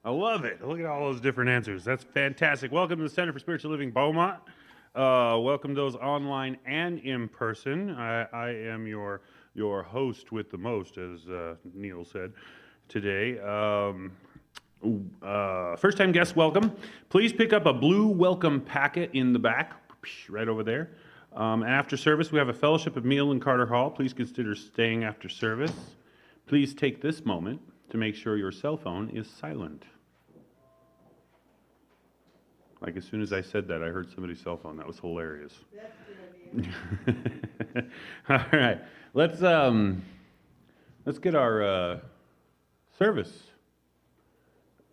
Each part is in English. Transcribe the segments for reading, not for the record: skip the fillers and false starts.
I love it. Look at all those different answers. That's fantastic. Welcome to the Center for Spiritual Living Beaumont. Welcome those online and in person. I am your host with the most, as Neil said today. First-time guests, welcome. Please pick up a blue welcome packet in the back, right over there. After service, we have a fellowship of meal in Carter Hall. Please consider staying after service. Please take this moment to make sure your cell phone is silent. Like as soon as I said that, I heard somebody's cell phone. That was hilarious. All right, let's get our service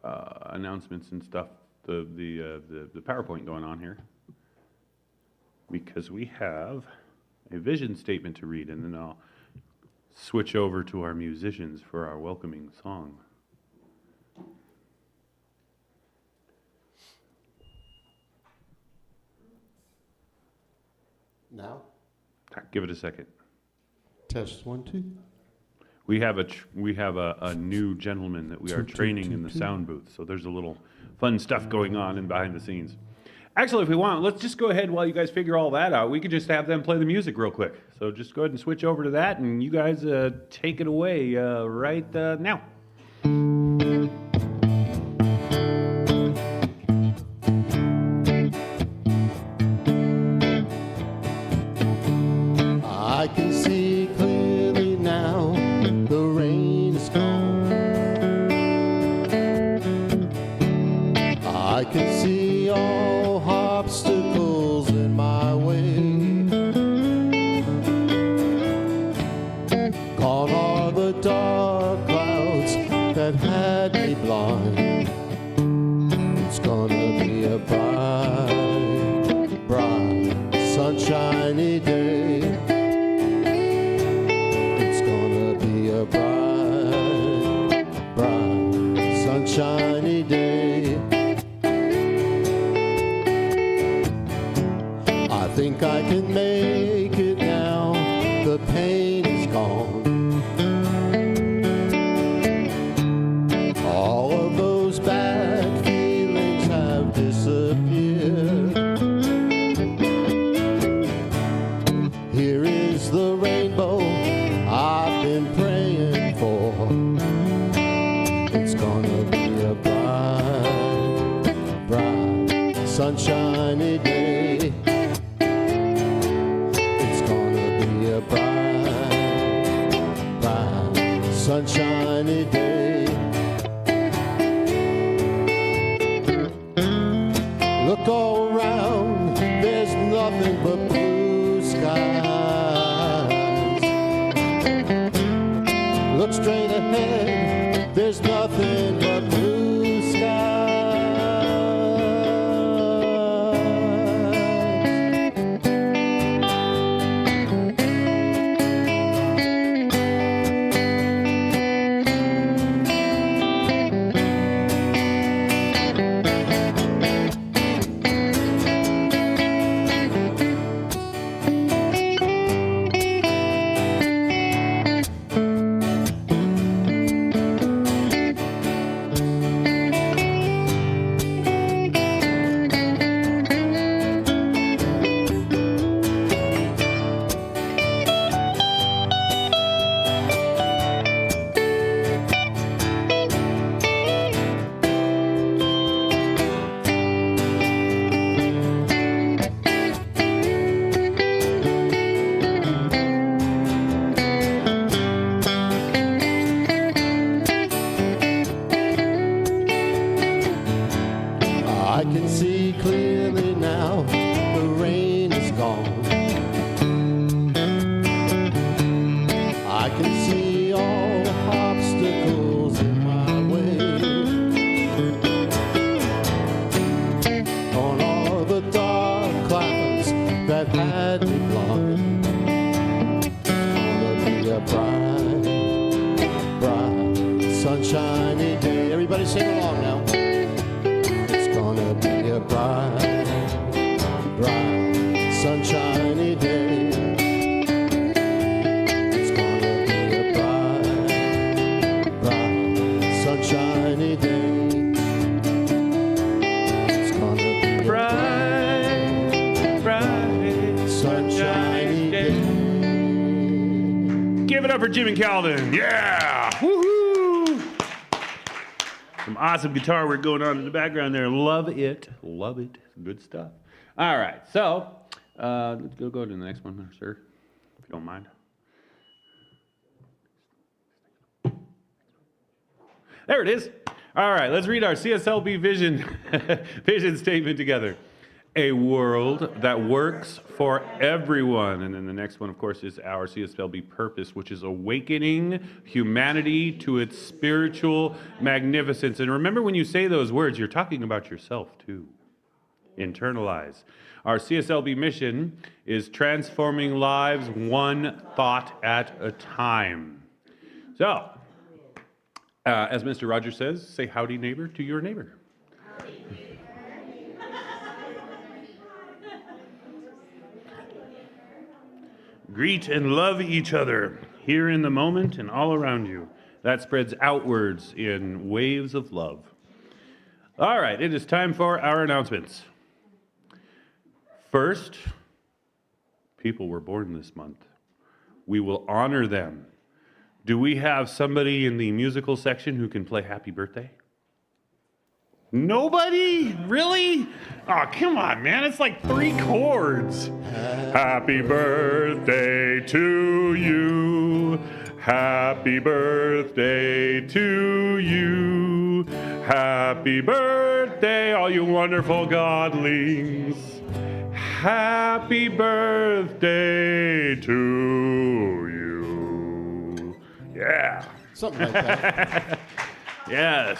announcements and stuff. The PowerPoint going on here, because we have a vision statement to read, and then I'll switch over to our musicians for our welcoming song. Now? Give it a second. Test 1, 2. We have a new gentleman that we are training in the sound booth, so there's a little fun stuff going on in behind the scenes. Actually, if we want, let's just go ahead while you guys figure all that out. We could just have them play the music real quick. So just go ahead and switch over to that, and you guys take it away right now. I can see clearly now, the rain is gone. I can see all obstacles in my way. Gone are the dark clouds that had me blind. It's gonna be a bright, bright, sunshiny day. It's gonna be a bright, bright, sunshiny day. I think I can make it now, the pain is gone. All of those bad feelings have disappeared. Here is the rainbow I've been praying for. It's gonna be a bright, bright, sunshiny day. It's gonna be a bright, bright, sunshiny day. Look all around, there's nothing but blue skies. Look straight ahead, there's nothing but blue skies. I can see clearly now, the rain is gone. I can see all the obstacles in my way. On all the dark clouds that had me blind. It's gonna be a bright, bright, sunshiny day. Everybody sing along now. It's gonna be a bright, bright, sunshiny day. It's gonna be a bright, bright, sunshiny day. up for Jim and Calvin. Yeah! Woohoo! Some awesome guitar work going on in the background there. Love it. Love it. Good stuff. All right, so let's go to the next one, sir, if you don't mind. There it is. All right, let's read our CSLB vision statement together. A world that works for everyone. And then the next one, of course, is our CSLB purpose, which is awakening humanity to its spiritual magnificence. And remember, when you say those words, you're talking about yourself, too. Internalize. Our CSLB mission is transforming lives one thought at a time. So, as Mr. Rogers says, say howdy neighbor to your neighbor. Greet and love each other here in the moment and all around you. That spreads outwards in waves of love. All right, it is time for our announcements. First, people were born this month. We will honor them. Do we have somebody in the musical section who can play Happy Birthday? Nobody? Really? Oh, come on, man. It's like 3 chords. Happy birthday to you. Happy birthday to you. Happy birthday, all you wonderful godlings. Happy birthday to you. Yeah. Something like that. Yes.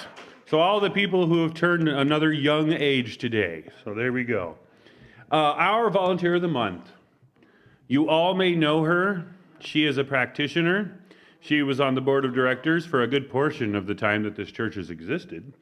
So all the people who have turned another young age today. So there we go. Our volunteer of the month. You all may know her. She is a practitioner. She was on the board of directors for a good portion of the time that this church has existed.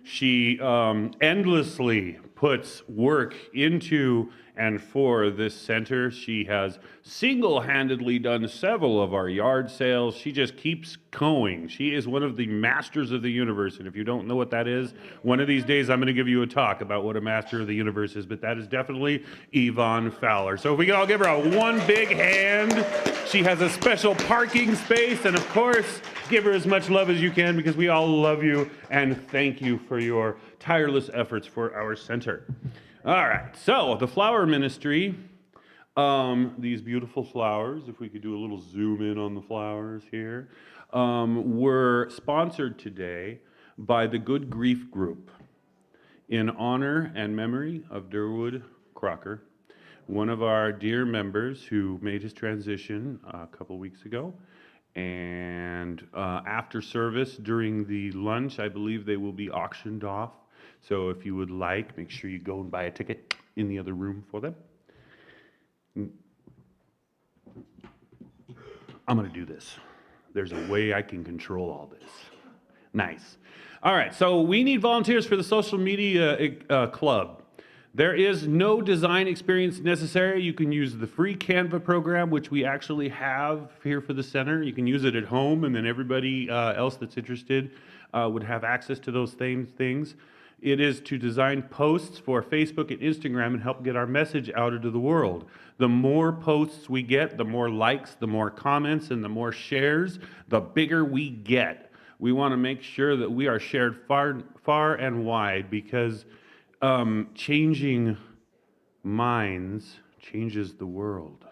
She endlessly puts work into and for this center. She has single-handedly done several of our yard sales. She just keeps going. She is one of the masters of the universe, and if you don't know what that is, one of these days I'm going to give you a talk about what a master of the universe is, but that is definitely Yvonne Fowler. So if we can all give her one big hand. She has a special parking space, and of course, give her as much love as you can, because we all love you, and thank you for your tireless efforts for our center. All right, so the flower ministry, these beautiful flowers, if we could do a little zoom in on the flowers here, were sponsored today by the Good Grief Group in honor and memory of Durwood Crocker, one of our dear members who made his transition a couple weeks ago. And after service, during the lunch, I believe they will be auctioned off. So if you would like, make sure you go and buy a ticket in the other room for them. I'm going to do this. There's a way I can control all this. Nice. All right, so we need volunteers for the social media club. There is no design experience necessary. You can use the free Canva program, which we actually have here for the center. You can use it at home, and then everybody else that's interested would have access to those same things. It is to design posts for Facebook and Instagram and help get our message out into the world. The more posts we get, the more likes, the more comments, and the more shares, the bigger we get. We want to make sure that we are shared far and wide, because changing minds changes the world.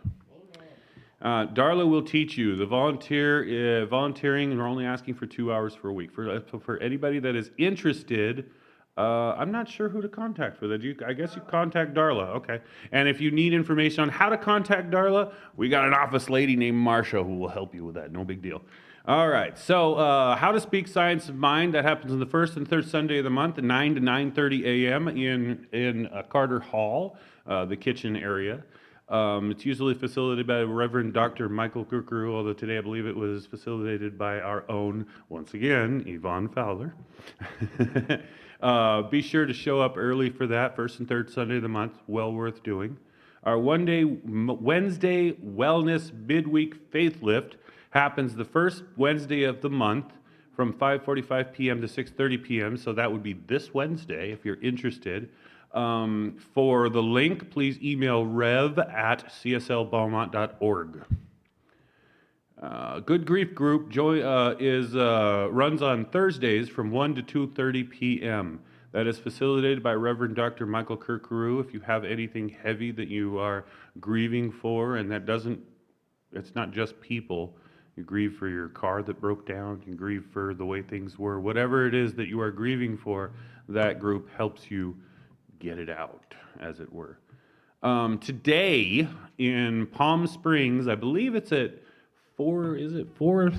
Darla will teach you. The volunteering, we're only asking for 2 hours per week. For anybody that is interested, I'm not sure who to contact for that. I guess you contact Darla. Okay. And if you need information on how to contact Darla, we got an office lady named Marsha who will help you with that. No big deal. All right. So How to Speak Science of Mind, that happens on the first and third Sunday of the month, 9 to 9:30 a.m. in Carter Hall, the kitchen area. It's usually facilitated by Reverend Dr. Michael Kukru, although today I believe it was facilitated by our own, once again, Yvonne Fowler. Be sure to show up early for that, first and third Sunday of the month, well worth doing. Our Wednesday Wellness Midweek Faith Lift happens the first Wednesday of the month from 5:45 p.m. to 6:30 p.m., so that would be this Wednesday if you're interested. For the link, please email rev@cslbeaumont.org. Good Grief Group runs on Thursdays from 1 to 2:30 p.m. That is facilitated by Reverend Dr. Michael Kirkaru. If you have anything heavy that you are grieving for, and it's not just people. You grieve for your car that broke down. You grieve for the way things were. Whatever it is that you are grieving for, that group helps you get it out, as it were. Today in Palm Springs, I believe it's at 4, is it 4?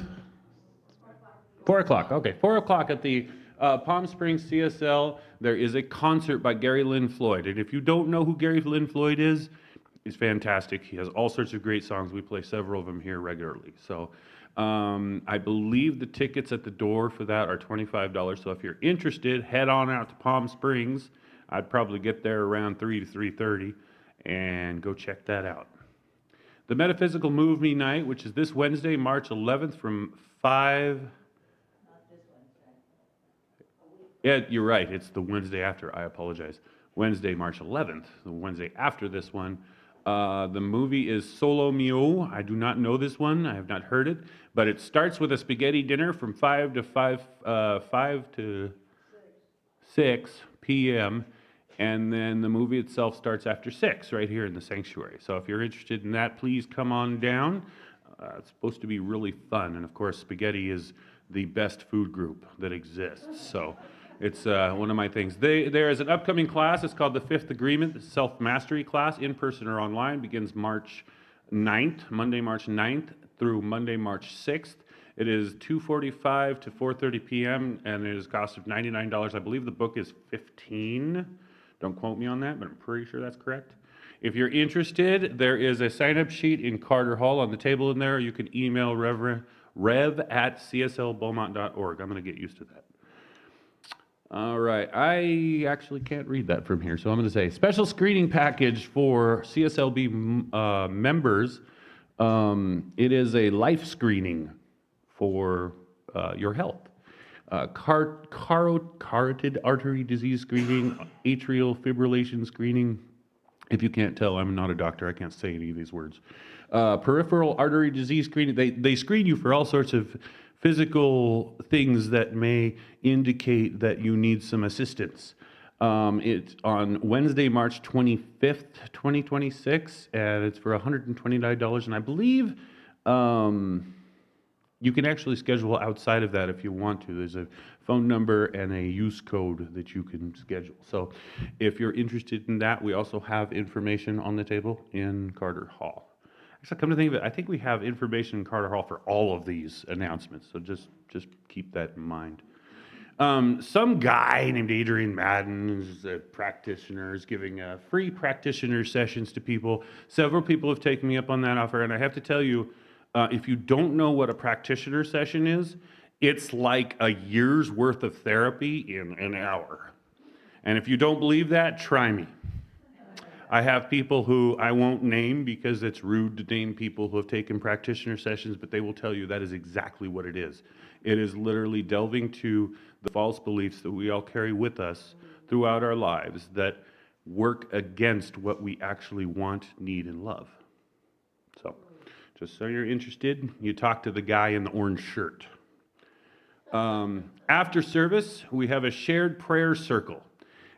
4 o'clock, okay. 4 o'clock at the Palm Springs CSL, there is a concert by Gary Lynn Floyd. And if you don't know who Gary Lynn Floyd is, he's fantastic. He has all sorts of great songs. We play several of them here regularly. So I believe the tickets at the door for that are $25. So if you're interested, head on out to Palm Springs. I'd probably get there around 3 to 3:30 and go check that out. The Metaphysical Move Me Night, which is this Wednesday, March 11th from 5... Not this Wednesday. Yeah, you're right. It's the Wednesday after. I apologize. Wednesday, March 11th, the Wednesday after this one. The movie is Solo Mio. I do not know this one. I have not heard it. But it starts with a spaghetti dinner from 5 to 6 p.m. And then the movie itself starts after 6 right here in the sanctuary. So if you're interested in that, please come on down. It's supposed to be really fun. And of course, spaghetti is the best food group that exists. So it's one of my things. There is an upcoming class. It's called the Fifth Agreement, the Self-Mastery class, in person or online. Begins March 9th, Monday, March 9th through Monday, March 6th. It is 2:45 to 4:30 p.m. and it is a cost of $99. I believe the book is $15. Don't quote me on that, but I'm pretty sure that's correct. If you're interested, there is a sign-up sheet in Carter Hall on the table in there. You can email rev@cslbeaumont.org. I'm going to get used to that. All right. I actually can't read that from here, so I'm going to say special screening package for CSLB members. It is a life screening for your health. Carotid artery disease screening, atrial fibrillation screening. If you can't tell, I'm not a doctor. I can't say any of these words. Peripheral artery disease screening. They screen you for all sorts of physical things that may indicate that you need some assistance. It's on Wednesday, March 25th, 2026, and it's for $129. And I believe you can actually schedule outside of that if you want to. There's a phone number and a use code that you can schedule. So if you're interested in that, we also have information on the table in Carter Hall. Actually, come to think of it, I think we have information in Carter Hall for all of these announcements, so just keep that in mind. Some guy named Adrian Madden is a practitioner, is giving free practitioner sessions to people. Several people have taken me up on that offer, and I have to tell you, if you don't know what a practitioner session is, it's like a year's worth of therapy in an hour. And if you don't believe that, try me. I have people who I won't name because it's rude to name people who have taken practitioner sessions, but they will tell you that is exactly what it is. It is literally delving to the false beliefs that we all carry with us throughout our lives that work against what we actually want, need, and love. So, just so you're interested, you talk to the guy in the orange shirt. After service, we have a shared prayer circle.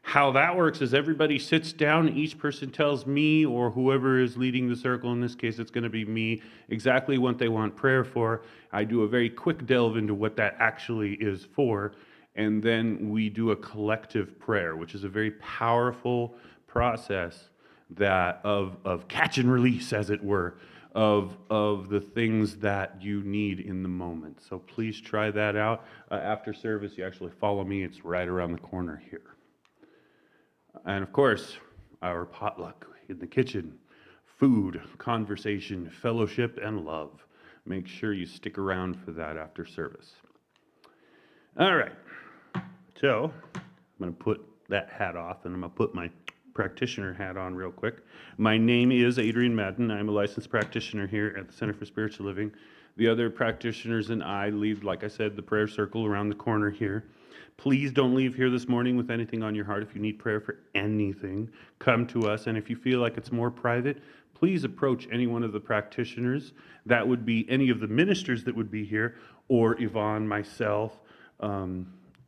How that works is everybody sits down, each person tells me or whoever is leading the circle, in this case it's going to be me, exactly what they want prayer for. I do a very quick delve into what that actually is for, and then we do a collective prayer, which is a very powerful process that of catch and release, as it were, of the things that you need in the moment. So please try that out. After service, you actually follow me. It's right around the corner here. And of course, our potluck in the kitchen. Food, conversation, fellowship, and love. Make sure you stick around for that after service. All right. So, I'm going to put that hat off, and I'm going to put my practitioner hat on real quick. My name is Adrian Madden. I'm a licensed practitioner here at the Center for Spiritual Living. The other practitioners and I lead, like I said, the prayer circle around the corner here. Please don't leave here this morning with anything on your heart. If you need prayer for anything, come to us. And if you feel like it's more private, please approach any one of the practitioners. That would be any of the ministers that would be here, or Yvonne, myself,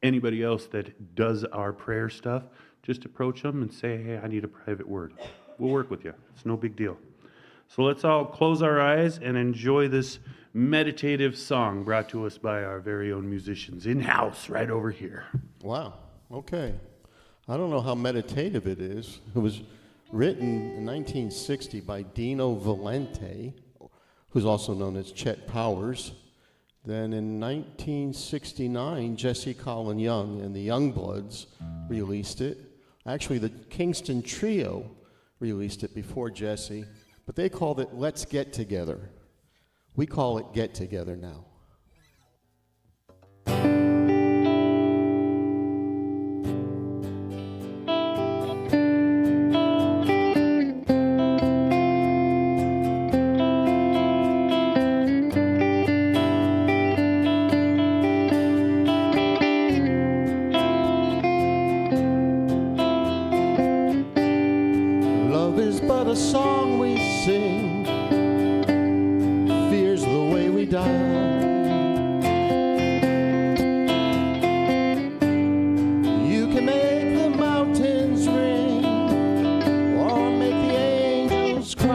anybody else that does our prayer stuff. Just approach them and say, hey, I need a private word. We'll work with you. It's no big deal. So let's all close our eyes and enjoy this meditative song brought to us by our very own musicians in-house right over here. Wow. Okay. I don't know how meditative it is. It was written in 1960 by Dino Valente, who's also known as Chet Powers. Then in 1969, Jesse Colin Young and the Youngbloods released it. Actually, the Kingston Trio released it before Jesse, but they called it Let's Get Together. We call it Get Together now. Love is but a song we sing, fear's the way we die. You can make the mountains ring or make the angels cry.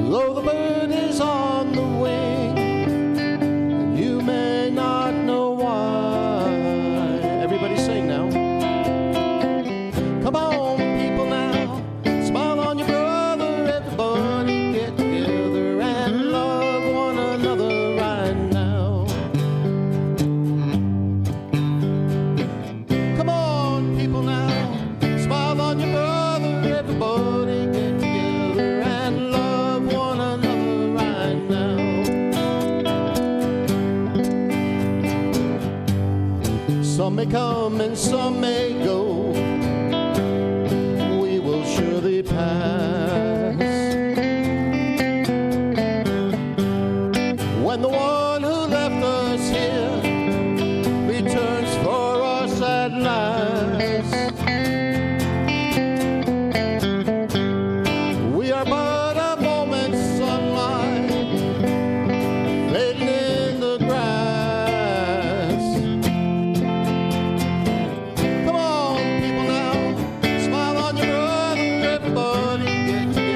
Though the bird is on the wing, and you may not know why. Everybody sing now. Come on, people now, smile on your brother, everybody get together and love one another right now. Come on, people now, smile on your brother, everybody get together and love one another right now. Some may come and some may go, we will surely pass. When the one who left us here returns for us at last, we are but a moment's sunlight fading in the grass. Come on, people now, smile on your brother, everybody get together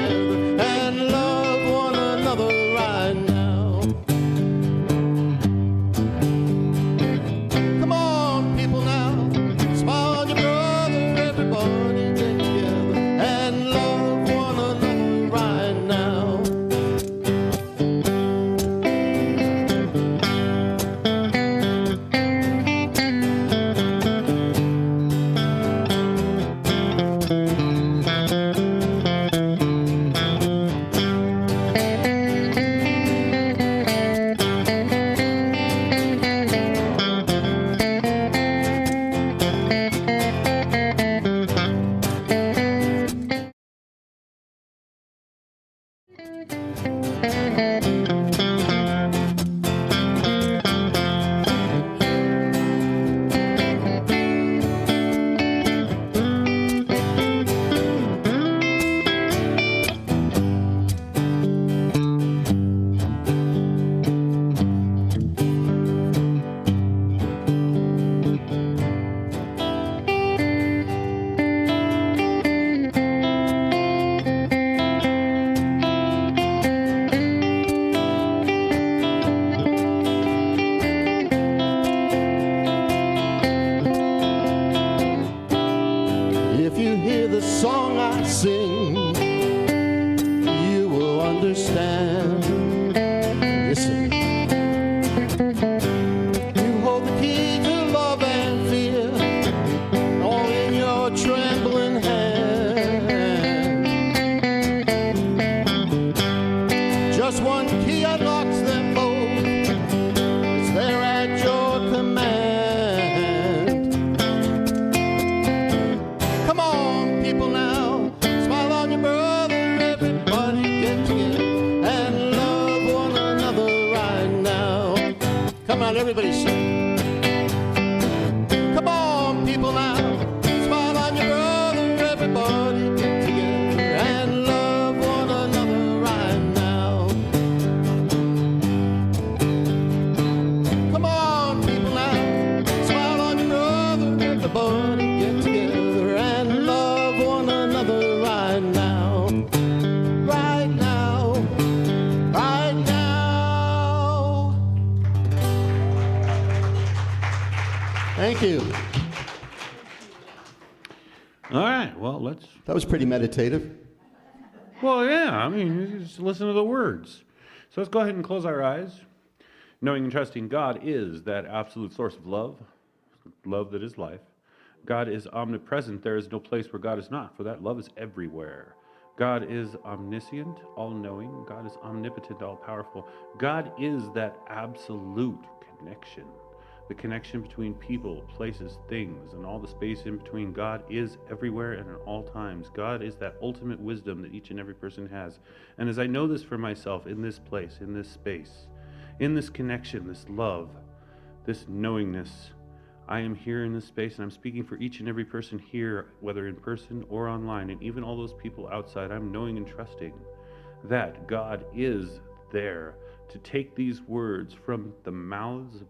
Thank you. All right, well, let's... That was pretty meditative. Well, yeah, I mean, you just listen to the words. So let's go ahead and close our eyes. Knowing and trusting God is that absolute source of love, love that is life. God is omnipresent. There is no place where God is not, for that love is everywhere. God is omniscient, all-knowing. God is omnipotent, all-powerful. God is that absolute connection. The connection between people, places, things, and all the space in between. God is everywhere and at all times. God is that ultimate wisdom that each and every person has. And as I know this for myself in this place, in this space, in this connection, this love, this knowingness, I am here in this space, and I'm speaking for each and every person here, whether in person or online, and even all those people outside. I'm knowing and trusting that God is there to take these words from the mouths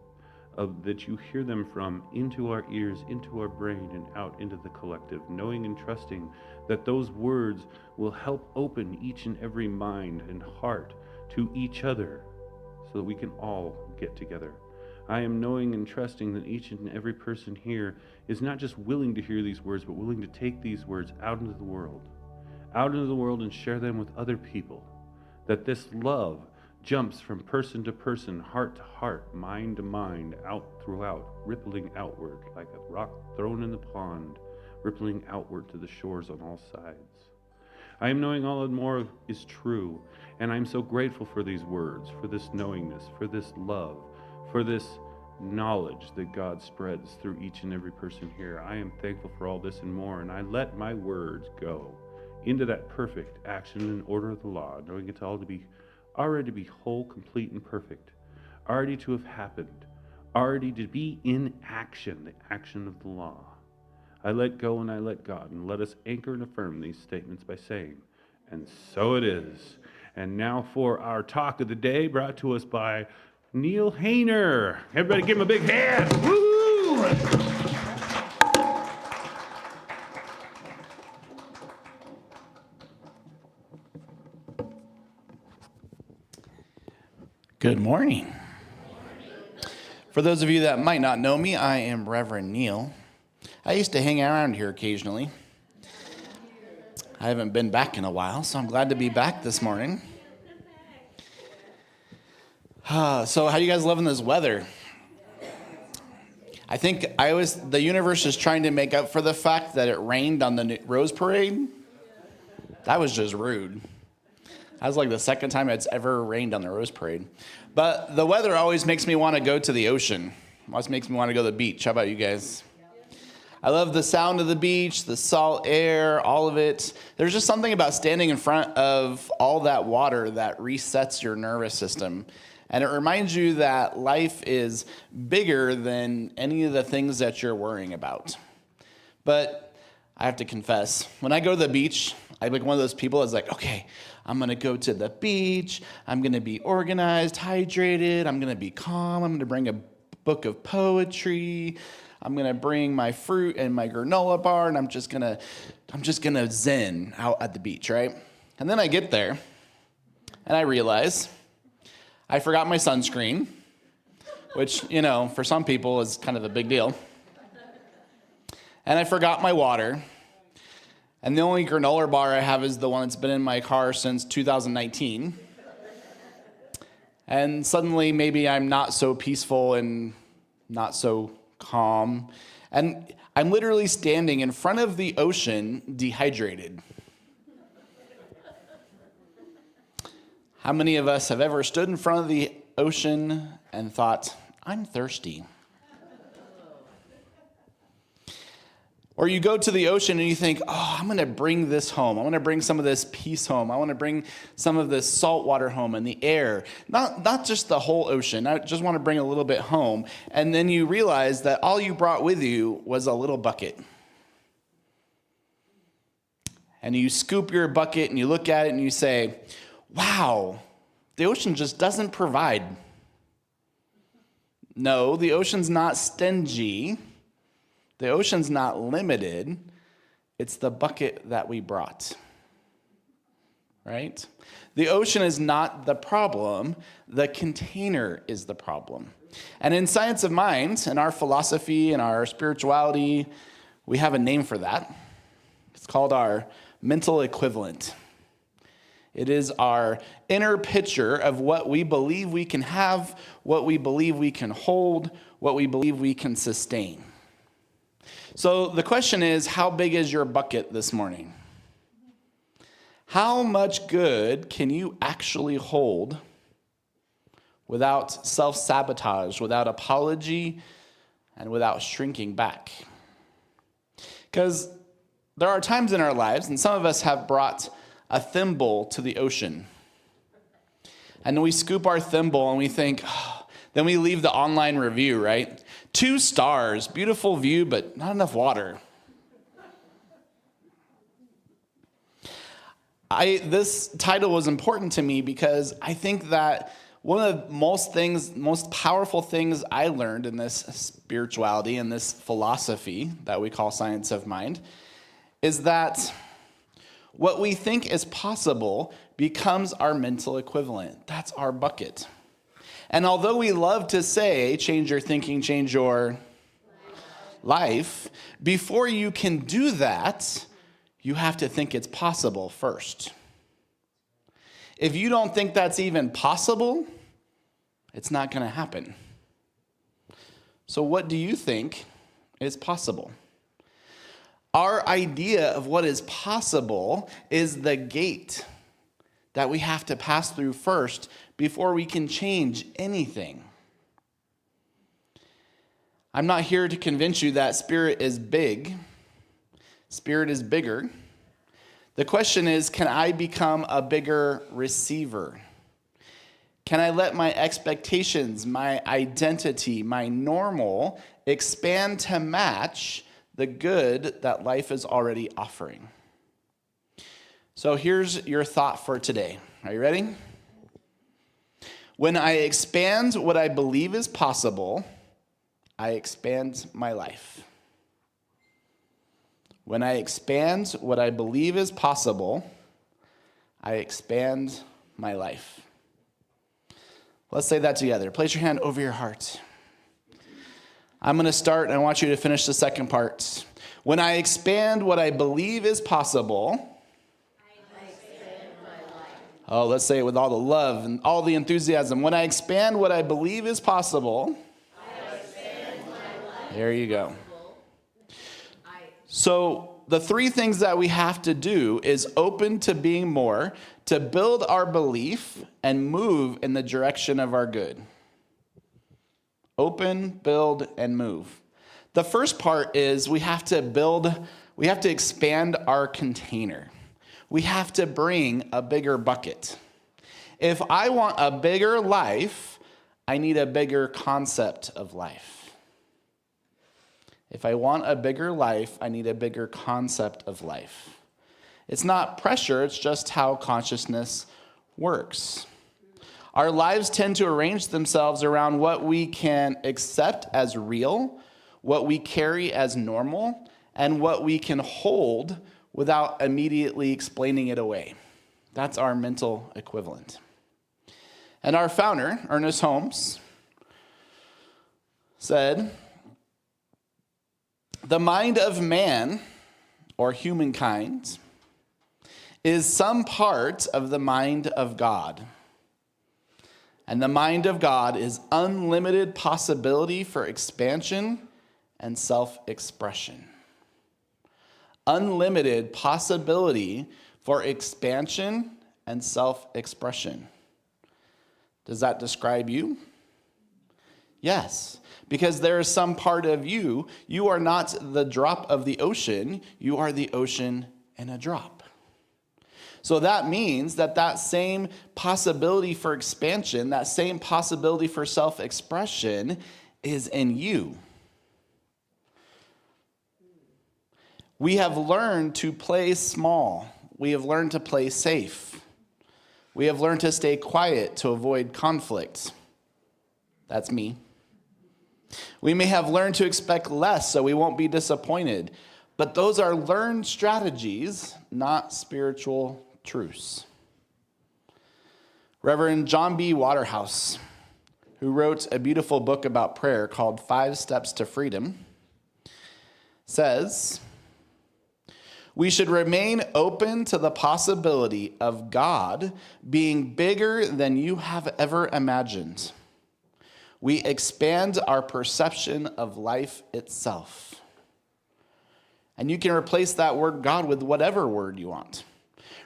of that you hear them from into our ears, into our brain, and out into the collective, knowing and trusting that those words will help open each and every mind and heart to each other so that we can all get together. I am knowing and trusting that each and every person here is not just willing to hear these words, but willing to take these words out into the world and share them with other people. That this love jumps from person to person, heart to heart, mind to mind, out throughout, rippling outward like a rock thrown in the pond, rippling outward to the shores on all sides. I am knowing all and more is true, and I'm so grateful for these words, for this knowingness, for this love, for this knowledge that God spreads through each and every person here. I am thankful for all this and more, and I let my words go into that perfect action and order of the law, knowing it all to be already to be whole, complete, and perfect, already to have happened, already to be in action, the action of the law. I let go and I let God, and let us anchor and affirm these statements by saying, and so it is. And now for our talk of the day, brought to us by Neil Hayner. Everybody give him a big hand. Woo! Good morning. For those of you that might not know me, I am Reverend Neil. I used to hang around here occasionally. I haven't been back in a while, so I'm glad to be back this morning. So how you guys loving this weather? I think the universe is trying to make up for the fact that it rained on the Rose Parade. That was just rude. That was like the second time it's ever rained on the Rose Parade. But the weather always makes me want to go to the ocean. Always makes me want to go to the beach. How about you guys? I love the sound of the beach, the salt air, all of it. There's just something about standing in front of all that water that resets your nervous system. And it reminds you that life is bigger than any of the things that you're worrying about. But I have to confess, when I go to the beach, I'm like one of those people that's like, okay, I'm going to go to the beach. I'm going to be organized, hydrated. I'm going to be calm. I'm going to bring a book of poetry. I'm going to bring my fruit and my granola bar, and I'm just going to zen out at the beach, right? And then I get there, and I realize I forgot my sunscreen, which, for some people is kind of a big deal. And I forgot my water. And the only granola bar I have is the one that's been in my car since 2019. And suddenly maybe I'm not so peaceful and not so calm. And I'm literally standing in front of the ocean dehydrated. How many of us have ever stood in front of the ocean and thought, I'm thirsty? Or you go to the ocean and you think, oh, I'm going to bring this home. I want to bring some of this peace home. I want to bring some of this salt water home and the air. Not just the whole ocean. I just want to bring a little bit home. And then you realize that all you brought with you was a little bucket. And you scoop your bucket and you look at it and you say, wow, the ocean just doesn't provide. No, the ocean's not stingy. The ocean's not limited. It's the bucket that we brought, right? The ocean is not the problem. The container is the problem. And in science of mind, in our philosophy and our spirituality, we have a name for that. It's called our mental equivalent. It is our inner picture of what we believe we can have, what we believe we can hold, what we believe we can sustain. So the question is, how big is your bucket this morning? How much good can you actually hold without self-sabotage, without apology, and without shrinking back? Because there are times in our lives, and some of us have brought a thimble to the ocean. And then we scoop our thimble and we think, then we leave the online review, right? 2 stars, beautiful view, but not enough water. This title was important to me because I think that one of the most powerful things I learned in this spirituality and this philosophy that we call science of mind is that what we think is possible becomes our mental equivalent. That's our bucket. And although we love to say, change your thinking, change your life, before you can do that, you have to think it's possible first. If you don't think that's even possible, it's not going to happen. So what do you think is possible? Our idea of what is possible is the gate that we have to pass through first before we can change anything. I'm not here to convince you that spirit is big. Spirit is bigger. The question is, can I become a bigger receiver? Can I let my expectations, my identity, my normal expand to match the good that life is already offering? So here's your thought for today. Are you ready? When I expand what I believe is possible, I expand my life. When I expand what I believe is possible, I expand my life. Let's say that together. Place your hand over your heart. I'm going to start, and I want you to finish the second part. When I expand what I believe is possible, I expand my life. Oh, let's say it with all the love and all the enthusiasm. When I expand what I believe is possible, I expand my life. There you go. So the 3 things that we have to do is open to being more, to build our belief, and move in the direction of our good. Open, build, and move. The first part is we have to expand our container. We have to bring a bigger bucket. If I want a bigger life, I need a bigger concept of life. If I want a bigger life, I need a bigger concept of life. It's not pressure, it's just how consciousness works. Our lives tend to arrange themselves around what we can accept as real, what we carry as normal, and what we can hold without immediately explaining it away. That's our mental equivalent. And our founder, Ernest Holmes, said, "The mind of man, or humankind, is some part of the mind of God. And the mind of God is unlimited possibility for expansion and self-expression." Unlimited possibility for expansion and self-expression. Does that describe you? Yes, because there is some part of you. You are not the drop of the ocean. You are the ocean in a drop. So that means that same possibility for expansion, that same possibility for self-expression is in you. We have learned to play small. We have learned to play safe. We have learned to stay quiet to avoid conflict. That's me. We may have learned to expect less so we won't be disappointed. But those are learned strategies, not spiritual truths. Reverend John B. Waterhouse, who wrote a beautiful book about prayer called 5 Steps to Freedom, says, we should remain open to the possibility of God being bigger than you have ever imagined. We expand our perception of life itself. And you can replace that word God with whatever word you want.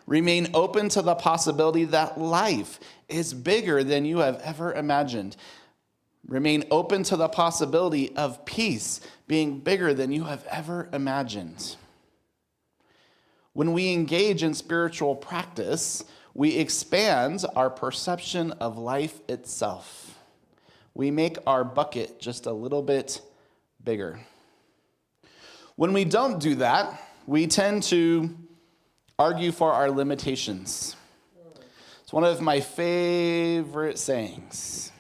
Remain open to the possibility that life is bigger than you have ever imagined. Remain open to the possibility of peace being bigger than you have ever imagined. When we engage in spiritual practice, we expand our perception of life itself. We make our bucket just a little bit bigger. When we don't do that, we tend to argue for our limitations. It's one of my favorite sayings,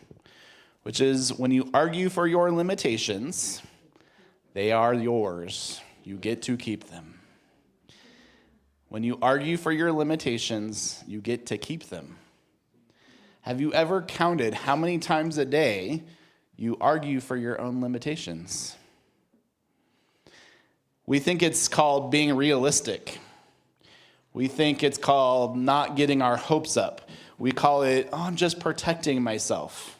which is when you argue for your limitations, they are yours. You get to keep them. When you argue for your limitations, you get to keep them. Have you ever counted how many times a day you argue for your own limitations? We think it's called being realistic. We think it's called not getting our hopes up. We call it, I'm just protecting myself.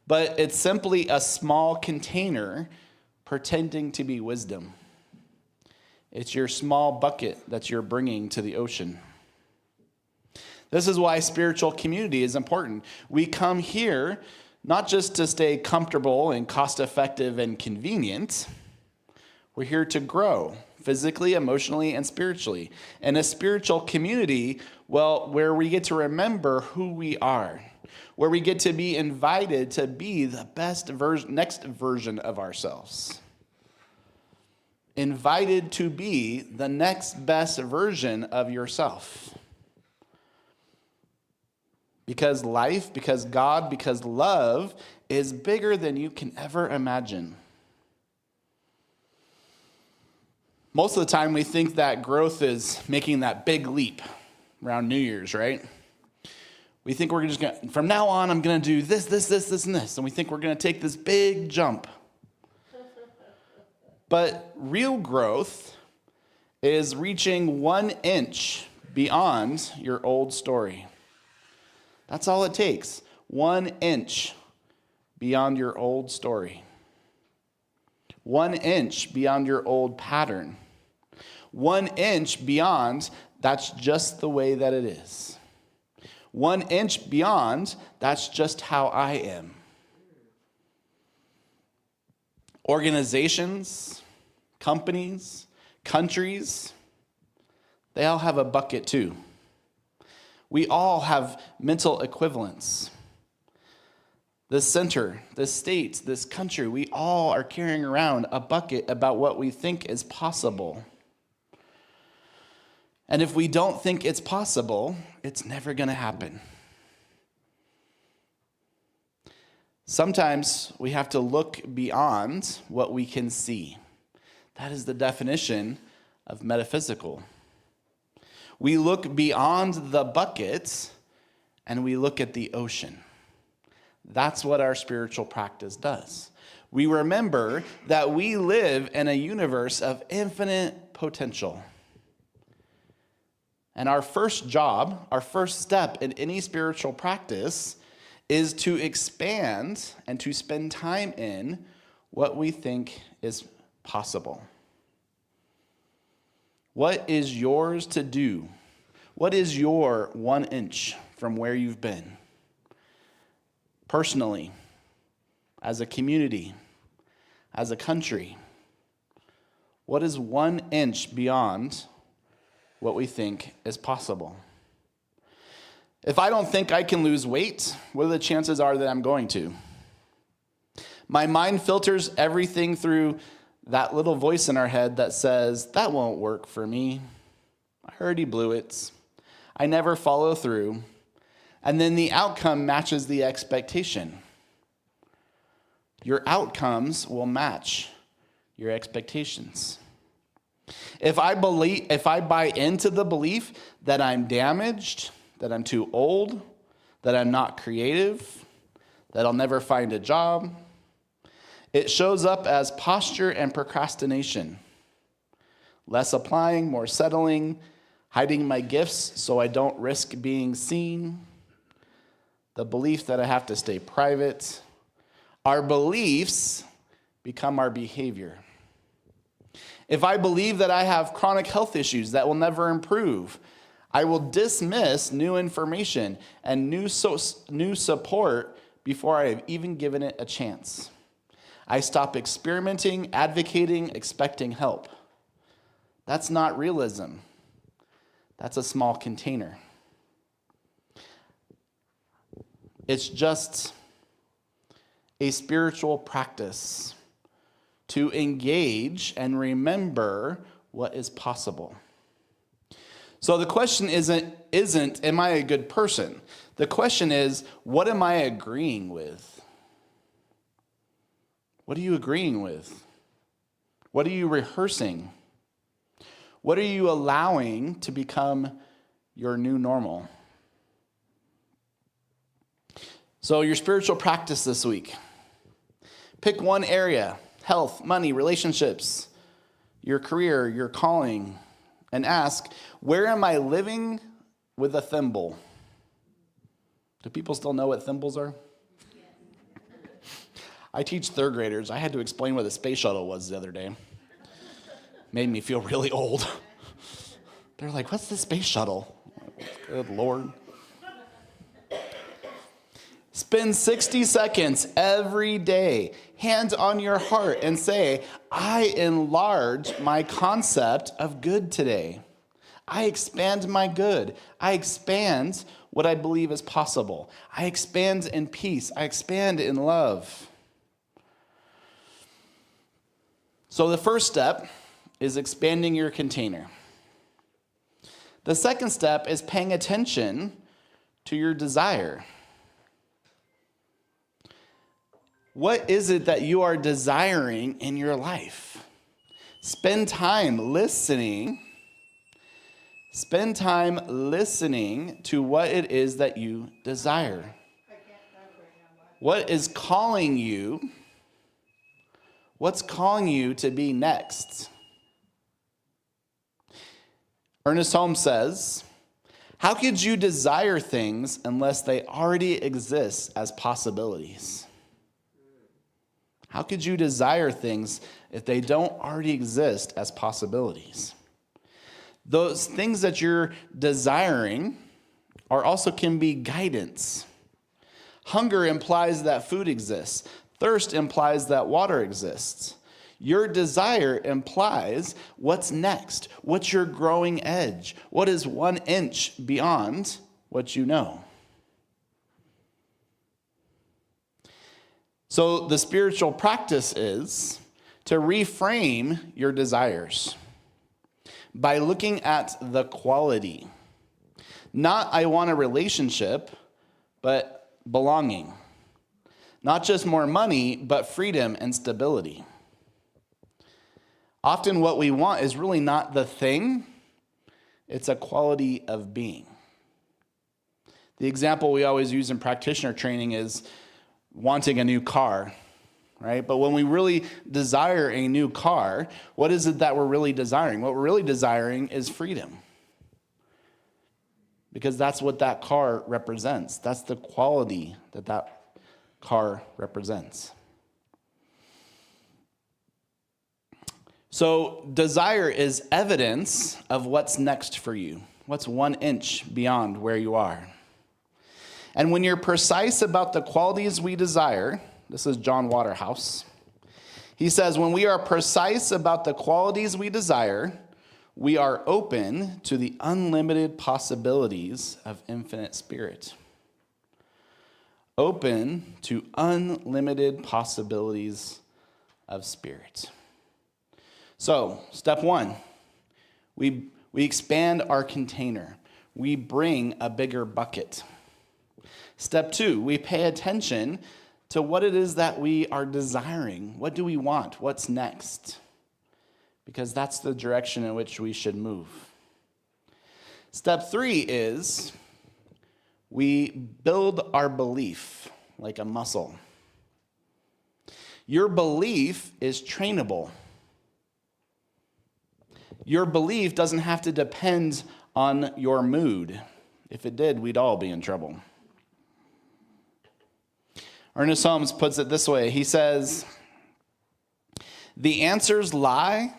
But it's simply a small container pretending to be wisdom. It's your small bucket that you're bringing to the ocean. This is why spiritual community is important. We come here not just to stay comfortable and cost-effective and convenient. We're here to grow physically, emotionally, and spiritually. And a spiritual community, well, where we get to remember who we are, where we get to be invited to be the best next version of ourselves. Invited to be the next best version of yourself. Because life, because God, because love is bigger than you can ever imagine. Most of the time we think that growth is making that big leap around New Year's, right? We think we're just going to, from now on, I'm going to do this, and this. And we think we're going to take this big jump. But real growth is reaching 1 inch beyond your old story. That's all it takes. 1 inch beyond your old story. 1 inch beyond your old pattern. 1 inch beyond, that's just the way that it is. 1 inch beyond, that's just how I am. Organizations, companies, countries, they all have a bucket too. We all have mental equivalents. This center, this state, this country, we all are carrying around a bucket about what we think is possible. And if we don't think it's possible, it's never going to happen. Sometimes we have to look beyond what we can see. That is the definition of metaphysical. We look beyond the bucket and we look at the ocean. That's what our spiritual practice does. We remember that we live in a universe of infinite potential. And our first job, our first step in any spiritual practice is to expand and to spend time in what we think is possible. What is yours to do? What is your 1 inch from where you've been? Personally, as a community, as a country, what is 1 inch beyond what we think is possible? If I don't think I can lose weight, what are the chances are that I'm going to? My mind filters everything through that little voice in our head that says, that won't work for me. I already blew it. I never follow through. And then the outcome matches the expectation. Your outcomes will match your expectations. If I buy into the belief that I'm damaged, that I'm too old, that I'm not creative, that I'll never find a job. It shows up as posture and procrastination. Less applying, more settling, hiding my gifts so I don't risk being seen. The belief that I have to stay private. Our beliefs become our behavior. If I believe that I have chronic health issues that will never improve, I will dismiss new information and new support before I have even given it a chance. I stop experimenting, advocating, expecting help. That's not realism. That's a small container. It's just a spiritual practice to engage and remember what is possible. So the question isn't am I a good person? The question is, what am I agreeing with? What are you agreeing with? What are you rehearsing? What are you allowing to become your new normal? So your spiritual practice this week. Pick one area: health, money, relationships, your career, your calling, and ask, where am I living with a thimble? Do people still know what thimbles are? I teach third graders. I had to explain what a space shuttle was the other day. Made me feel really old. They're like, what's the space shuttle? Good Lord. Spend 60 seconds every day, hand on your heart, and say, I enlarge my concept of good today. I expand my good. I expand what I believe is possible. I expand in peace. I expand in love. So the first step is expanding your container. The second step is paying attention to your desire. What is it that you are desiring in your life? Spend time listening. Spend time listening to what it is that you desire. What is calling you? What's calling you to be next? Ernest Holmes says, how could you desire things unless they already exist as possibilities? How could you desire things if they don't already exist as possibilities? Those things that you're desiring also can be guidance. Hunger implies that food exists. Thirst implies that water exists. Your desire implies what's next, what's your growing edge, what is 1 inch beyond what you know. So the spiritual practice is to reframe your desires by looking at the quality. Not I want a relationship, but belonging. Not just more money, but freedom and stability. Often what we want is really not the thing, it's a quality of being. The example we always use in practitioner training is wanting a new car, right? But when we really desire a new car, what is it that we're really desiring? What we're really desiring is freedom. Because that's what that car represents. That's the quality that car represents. So desire is evidence of what's next for you, what's 1 inch beyond where you are. And when you're precise about the qualities we desire, this is John Waterhouse, he says, when we are precise about the qualities we desire, we are open to the unlimited possibilities of infinite spirit. Open to unlimited possibilities of spirit. So, step 1, we expand our container. We bring a bigger bucket. Step 2, we pay attention to what it is that we are desiring. What do we want? What's next? Because that's the direction in which we should move. Step 3 is we build our belief. like a muscle. Your belief is trainable. Your belief doesn't have to depend on your mood. If it did, we'd all be in trouble. Ernest Holmes puts it this way. He says, "The answers lie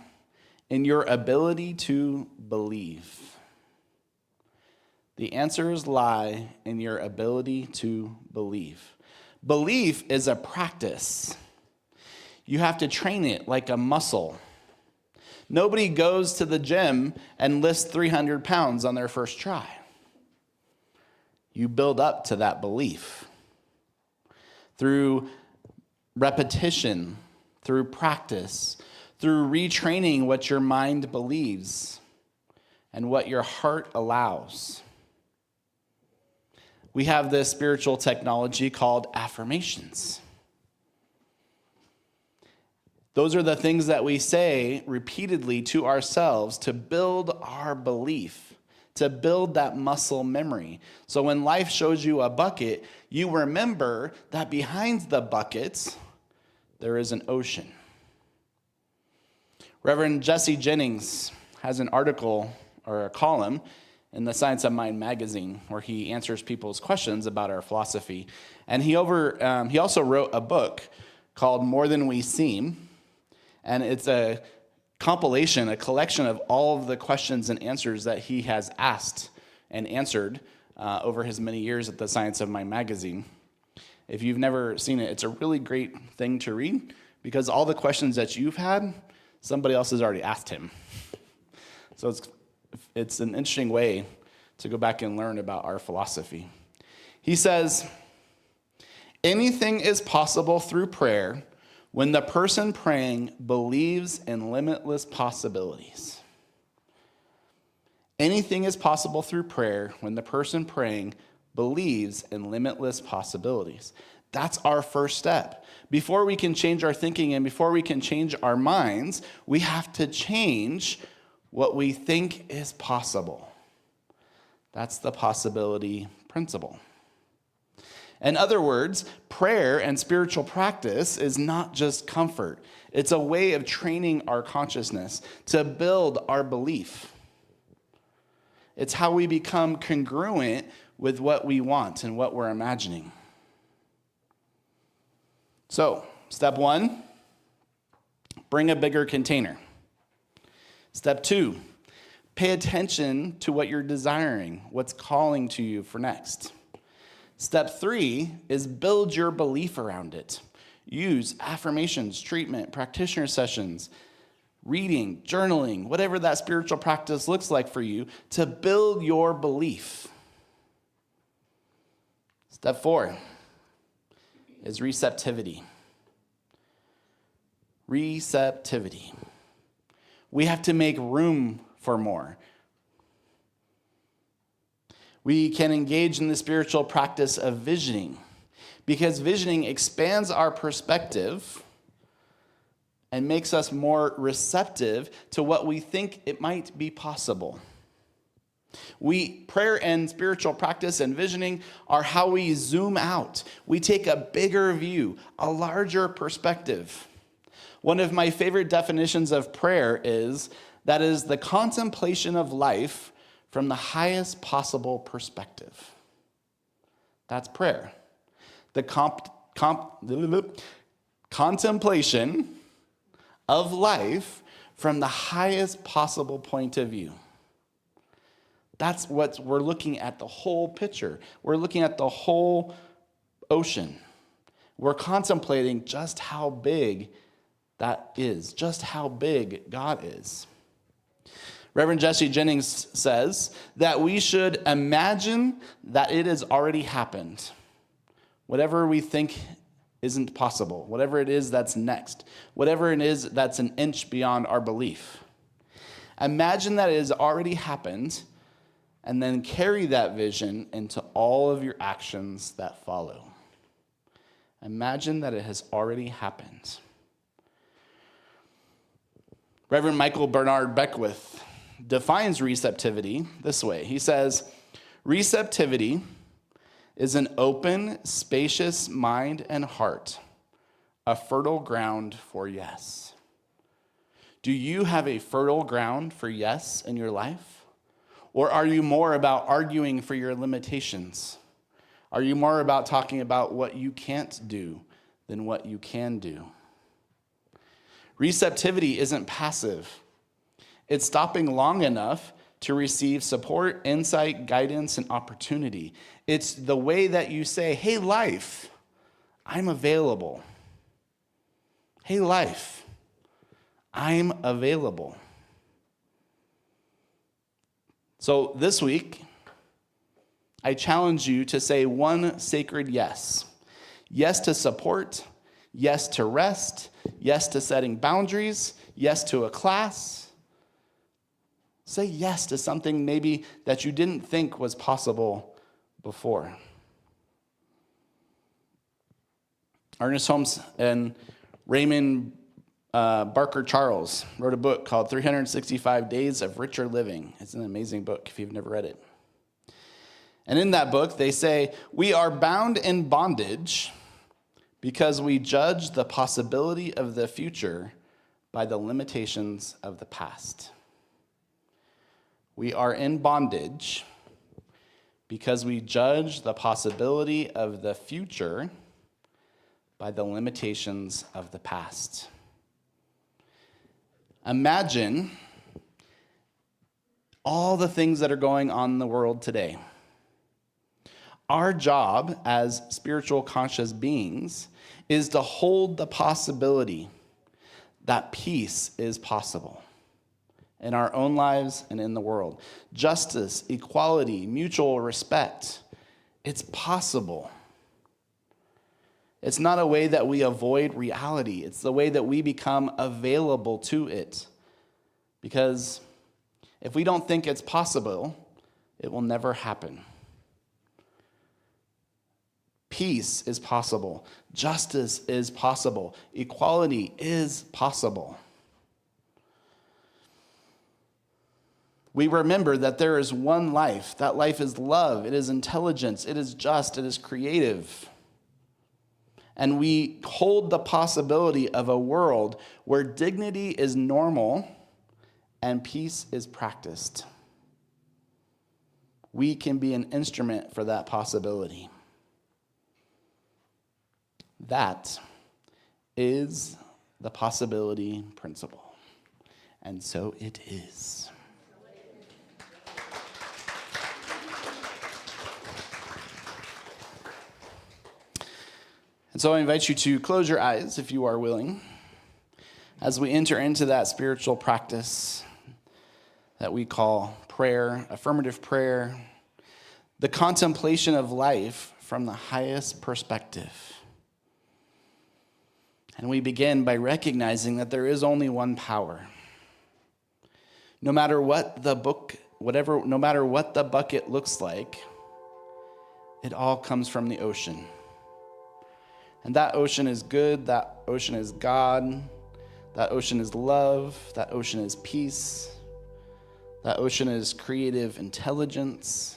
in your ability to believe." The answers lie in your ability to believe. Belief is a practice. You have to train it like a muscle. Nobody goes to the gym and lifts 300 pounds on their first try. You build up to that belief through repetition, through practice, through retraining what your mind believes and what your heart allows. We have this spiritual technology called affirmations. Those are the things that we say repeatedly to ourselves to build our belief, to build that muscle memory. So when life shows you a bucket, you remember that behind the buckets, there is an ocean. Reverend Jesse Jennings has an article or a column in the Science of Mind magazine where he answers people's questions about our philosophy. And he also wrote a book called More Than We Seem. And it's a compilation, a collection of all of the questions and answers that he has asked and answered over his many years at the Science of Mind magazine. If you've never seen it, it's a really great thing to read because all the questions that you've had, somebody else has already asked him. So it's an interesting way to go back and learn about our philosophy. He says, anything is possible through prayer when the person praying believes in limitless possibilities. Anything is possible through prayer when the person praying believes in limitless possibilities. That's our first step. Before we can change our thinking and before we can change our minds, we have to change what we think is possible. That's the possibility principle. In other words, prayer and spiritual practice is not just comfort. It's a way of training our consciousness to build our belief. It's how we become congruent with what we want and what we're imagining. So, step 1, bring a bigger container. Step 2, pay attention to what you're desiring, what's calling to you for next. Step 3 is build your belief around it. Use affirmations, treatment, practitioner sessions, reading, journaling, whatever that spiritual practice looks like for you to build your belief. Step 4 is receptivity. Receptivity. We have to make room for more. We can engage in the spiritual practice of visioning because visioning expands our perspective and makes us more receptive to what we think it might be possible. Prayer and spiritual practice and visioning are how we zoom out. We take a bigger view, a larger perspective. One of my favorite definitions of prayer is that it is the contemplation of life from the highest possible perspective. That's prayer. The contemplation of life from the highest possible point of view. That's what we're looking at, the whole picture. We're looking at the whole ocean. We're contemplating just how big that is, just how big God is. Reverend Jesse Jennings says that we should imagine that it has already happened. Whatever we think isn't possible, whatever it is that's next, whatever it is that's an inch beyond our belief. Imagine that it has already happened, and then carry that vision into all of your actions that follow. Imagine that it has already happened. Reverend Michael Bernard Beckwith defines receptivity this way. He says, receptivity is an open, spacious mind and heart, a fertile ground for yes. Do you have a fertile ground for yes in your life? Or are you more about arguing for your limitations? Are you more about talking about what you can't do than what you can do? Receptivity isn't passive. It's stopping long enough to receive support, insight, guidance, and opportunity. It's the way that you say, hey, life, I'm available. Hey, life, I'm available. So this week, I challenge you to say one sacred yes. Yes to support, yes to rest, yes to setting boundaries, yes to a class. Say yes to something maybe that you didn't think was possible before. Ernest Holmes and Raymond Barker Charles wrote a book called 365 Days of Richer Living. It's an amazing book if you've never read it. And in that book, they say, we are bound in bondage because we judge the possibility of the future by the limitations of the past. We are in bondage because we judge the possibility of the future by the limitations of the past. Imagine all the things that are going on in the world today. Our job as spiritual conscious beings is to hold the possibility that peace is possible in our own lives and in the world. Justice, equality, mutual respect. It's possible. It's not a way that we avoid reality. It's the way that we become available to it. Because if we don't think it's possible, it will never happen. Peace is possible. Justice is possible. Equality is possible. We remember that there is one life. That life is love. It is intelligence. It is just. It is creative. And we hold the possibility of a world where dignity is normal and peace is practiced. We can be an instrument for that possibility. That is the possibility principle. And so it is. And so I invite you to close your eyes, if you are willing, as we enter into that spiritual practice that we call prayer, affirmative prayer, the contemplation of life from the highest perspective. And we begin by recognizing that there is only one power. No matter what the bucket looks like, it all comes from the ocean. And that ocean is good, that ocean is God, that ocean is love, that ocean is peace, that ocean is creative intelligence.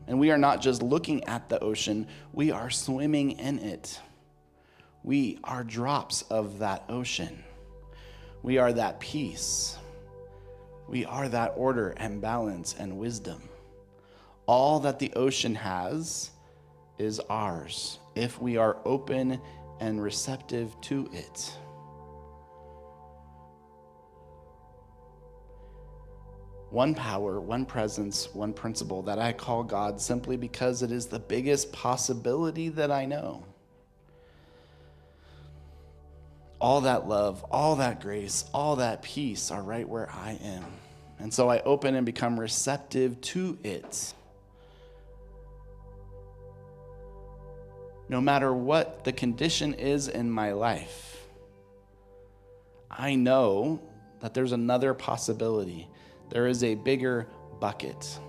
And we are not just looking at the ocean, we are swimming in it. We are drops of that ocean. We are that peace. We are that order and balance and wisdom. All that the ocean has is ours if we are open and receptive to it. One power, one presence, one principle that I call God simply because it is the biggest possibility that I know. All that love, all that grace, all that peace are right where I am. And so I open and become receptive to it. No matter what the condition is in my life, I know that there's another possibility. There is a bigger bucket.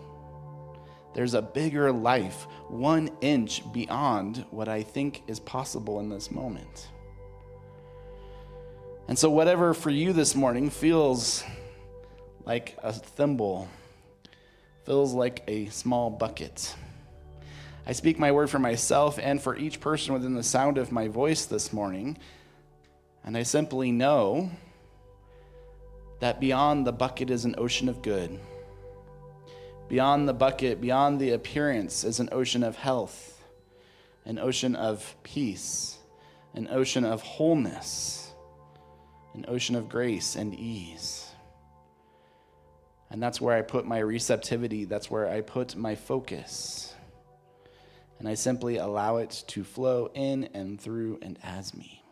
There's a bigger life, 1 inch beyond what I think is possible in this moment. And so whatever for you this morning feels like a thimble, feels like a small bucket. I speak my word for myself and for each person within the sound of my voice this morning, and I simply know that beyond the bucket is an ocean of good. Beyond the bucket, beyond the appearance, is an ocean of health, an ocean of peace, an ocean of wholeness, an ocean of grace and ease. And that's where I put my receptivity, that's where I put my focus. And I simply allow it to flow in and through and as me.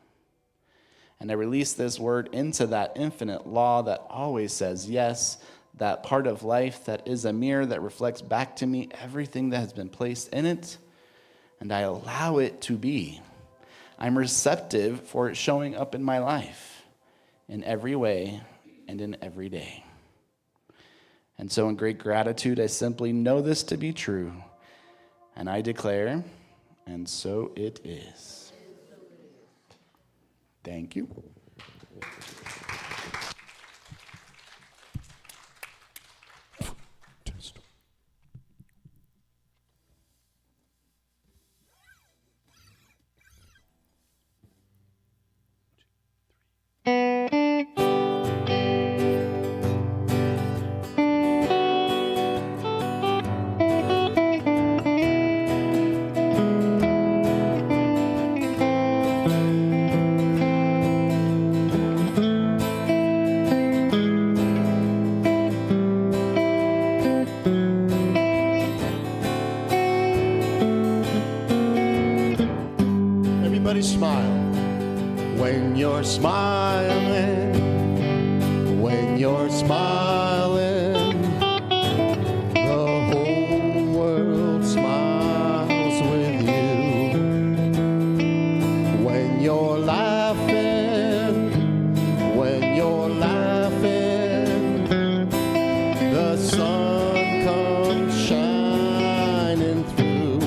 And I release this word into that infinite law that always says yes, that part of life that is a mirror that reflects back to me everything that has been placed in it, and I allow it to be. I'm receptive for it showing up in my life in every way and in every day. And so in great gratitude, I simply know this to be true, and I declare, and so it is. Thank you. Everybody smile. When you're smiling, when you're smiling, the whole world smiles with you. When you're laughing, the sun comes shining through.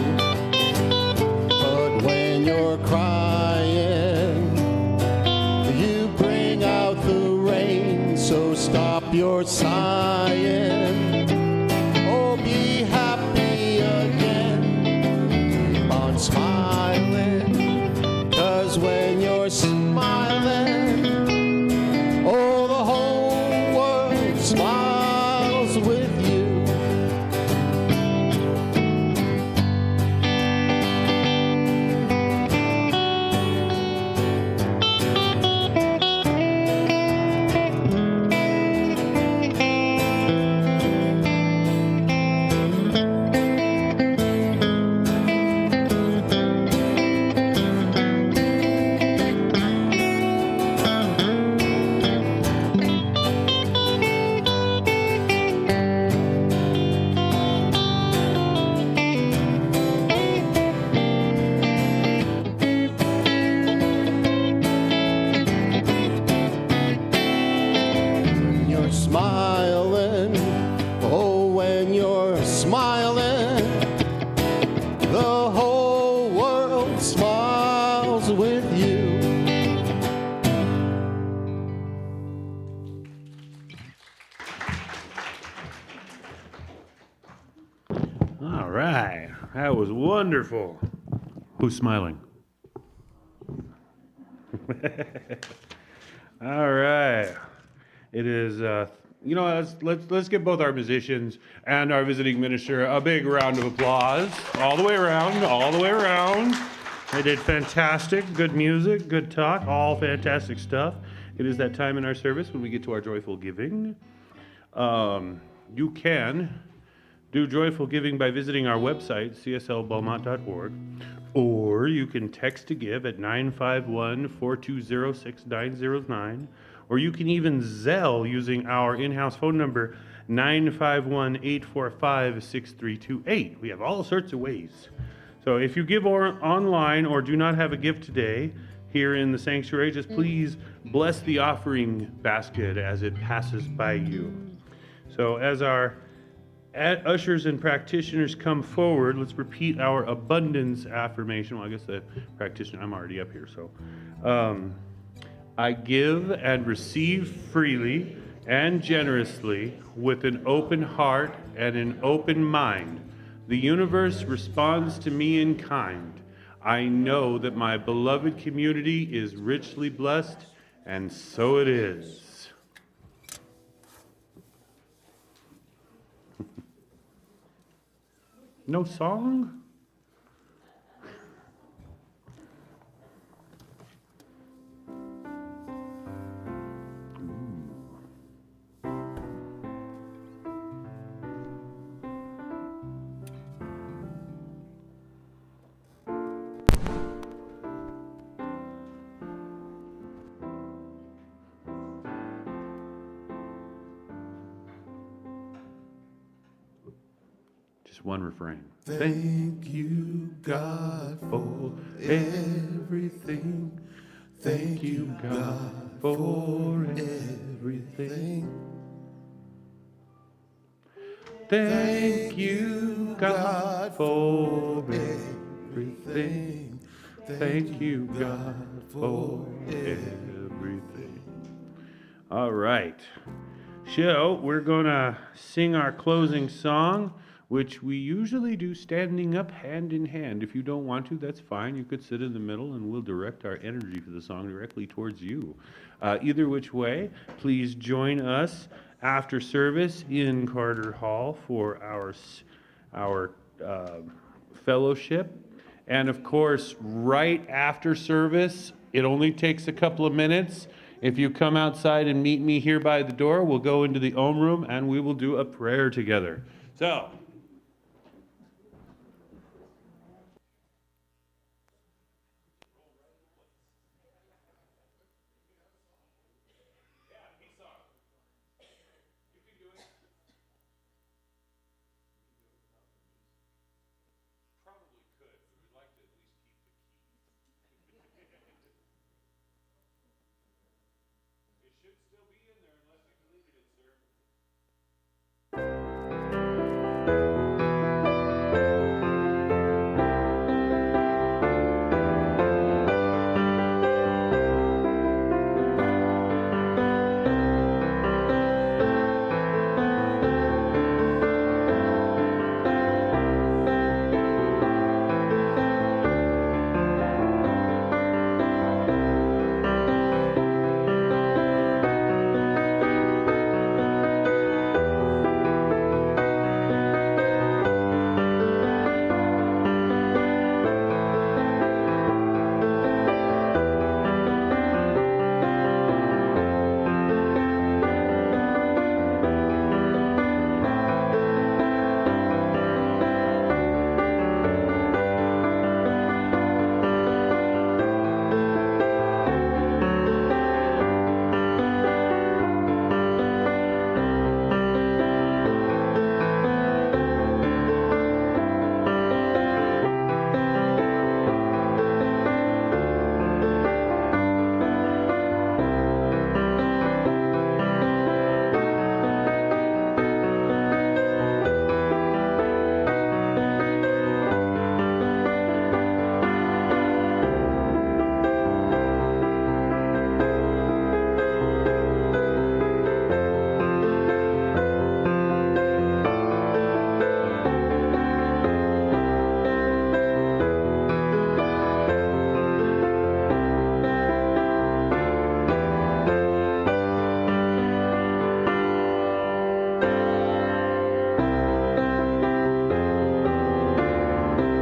But when you're crying, you bring out the rain, so stop your sighing. Oh, be happy again. Keep on smiling, 'cause when you're smiling, oh, the whole world smiles with you. When you're smiling, oh, when you're smiling, the whole world smiles with you. All right. That was wonderful. Who's smiling? All right. It is, let's give both our musicians and our visiting minister a big round of applause. All the way around, all the way around. They did fantastic. Good music, good talk, all fantastic stuff. It is that time in our service when we get to our joyful giving. You can do joyful giving by visiting our website, cslbeaumont.org, or you can text to give at 951-420-6909, or you can even Zelle using our in-house phone number, 951-845-6328. We have all sorts of ways. So if you give online or do not have a gift today here in the sanctuary, just please bless the offering basket as it passes by you. So as our ushers and practitioners come forward, let's repeat our abundance affirmation. Well, I guess the practitioner, I'm already up here. So I give and receive freely and generously, with an open heart and an open mind. The universe responds to me in kind. I know that my beloved community is richly blessed, and so it is. No song? Just one refrain. Thank you, God, for everything. Thank you, God, for everything. Thank you, God, for everything. Thank you, God, for everything. All right. So, we're going to sing our closing song, which we usually do standing up hand in hand. If you don't want to, that's fine. You could sit in the middle and we'll direct our energy for the song directly towards you. Either which way, please join us after service in Carter Hall for our fellowship. And of course, right after service, it only takes a couple of minutes. If you come outside and meet me here by the door, we'll go into the Om room and we will do a prayer together. So,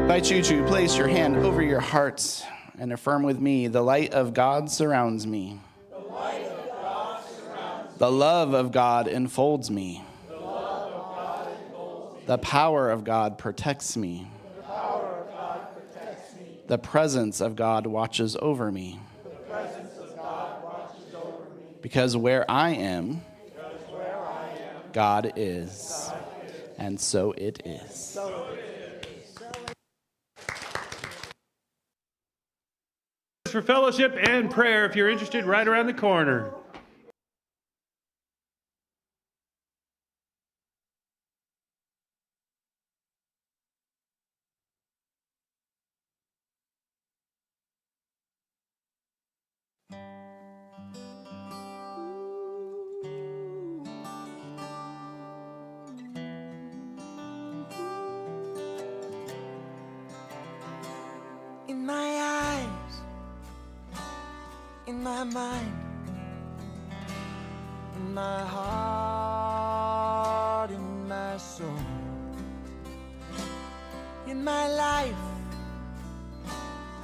I invite you to place your hand over your hearts and affirm with me, the light of God surrounds me. The light of God surrounds me. The love of God enfolds me. The love of God enfolds me. The power of God protects me. The power of God protects me. The presence of God watches over me. The presence of God watches over me. Because where I am, God is. God is. And so it is. So it is. for fellowship and prayer, if you're interested, right around the corner. in my eyes, in my mind, in my heart, in my soul, in my life.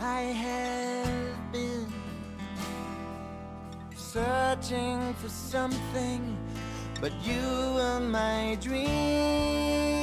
I have been searching for something, but you were my dream.